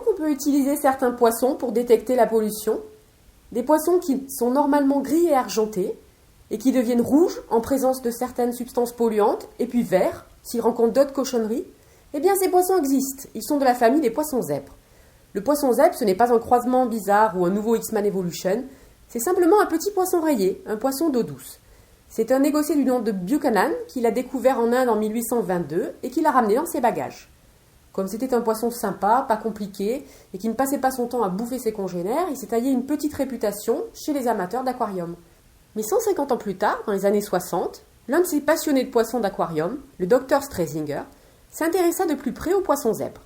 qu'on peut utiliser certains poissons pour détecter la pollution. Des poissons qui sont normalement gris et argentés et qui deviennent rouges en présence de certaines substances polluantes et puis verts s'ils rencontrent d'autres cochonneries. Eh bien, ces poissons existent. Ils sont de la famille des poissons zèbres. Le poisson zèbre, ce n'est pas un croisement bizarre ou un nouveau X-Men Evolution. C'est simplement un petit poisson rayé, un poisson d'eau douce. C'est un négocier du nom de Buchanan qui l'a découvert en Inde en 1822 et qui l'a ramené dans ses bagages. Comme c'était un poisson sympa, pas compliqué, et qui ne passait pas son temps à bouffer ses congénères, il s'est taillé une petite réputation chez les amateurs d'aquarium. Mais 150 ans plus tard, dans les années 60, l'un de ces passionnés de poissons d'aquarium, le docteur Stresinger, s'intéressa de plus près aux poissons zèbres.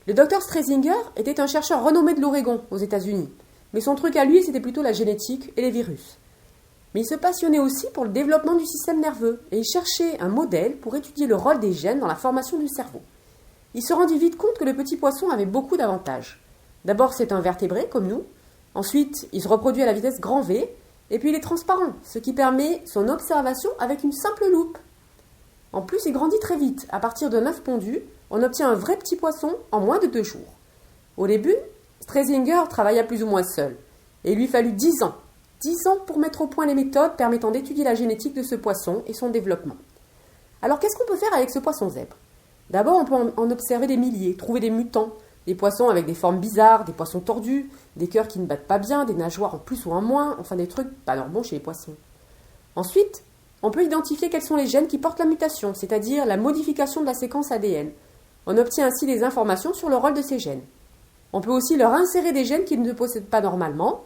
Le docteur Stresinger était un chercheur renommé de l'Oregon, aux États-Unis, mais son truc à lui, c'était plutôt la génétique et les virus. Mais il se passionnait aussi pour le développement du système nerveux, et il cherchait un modèle pour étudier le rôle des gènes dans la formation du cerveau. Il se rendit vite compte que le petit poisson avait beaucoup d'avantages. D'abord, c'est un vertébré, comme nous. Ensuite, il se reproduit à la vitesse grand V. Et puis, il est transparent, ce qui permet son observation avec une simple loupe. En plus, il grandit très vite. À partir d'un œuf pondu, on obtient un vrai petit poisson en moins de 2 jours. Au début, Stresinger travailla plus ou moins seul. Et il lui fallut 10 ans. 10 ans pour mettre au point les méthodes permettant d'étudier la génétique de ce poisson et son développement. Alors, qu'est-ce qu'on peut faire avec ce poisson zèbre ? D'abord, on peut en observer des milliers, trouver des mutants, des poissons avec des formes bizarres, des poissons tordus, des cœurs qui ne battent pas bien, des nageoires en plus ou en moins, enfin des trucs pas normaux chez les poissons. Ensuite, on peut identifier quels sont les gènes qui portent la mutation, c'est-à-dire la modification de la séquence ADN. On obtient ainsi des informations sur le rôle de ces gènes. On peut aussi leur insérer des gènes qu'ils ne possèdent pas normalement.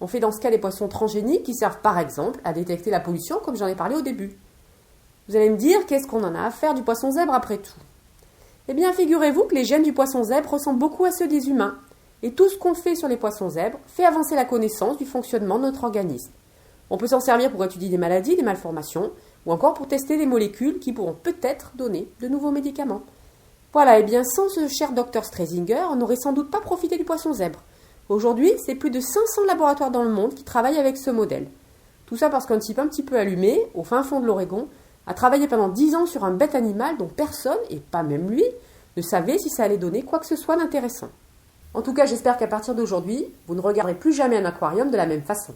On fait dans ce cas des poissons transgéniques qui servent par exemple à détecter la pollution, comme j'en ai parlé au début. Vous allez me dire, qu'est-ce qu'on en a à faire du poisson zèbre après tout ? Eh bien, figurez-vous que les gènes du poisson zèbre ressemblent beaucoup à ceux des humains. Et tout ce qu'on fait sur les poissons zèbres fait avancer la connaissance du fonctionnement de notre organisme. On peut s'en servir pour étudier des maladies, des malformations, ou encore pour tester des molécules qui pourront peut-être donner de nouveaux médicaments. Voilà, eh bien, sans ce cher docteur Stresinger, on n'aurait sans doute pas profité du poisson zèbre. Aujourd'hui, c'est plus de 500 laboratoires dans le monde qui travaillent avec ce modèle. Tout ça parce qu'un type un petit peu allumé, au fin fond de l'Oregon, a travaillé pendant 10 ans sur un bête animal dont personne, et pas même lui, ne savait si ça allait donner quoi que ce soit d'intéressant. En tout cas, j'espère qu'à partir d'aujourd'hui, vous ne regarderez plus jamais un aquarium de la même façon.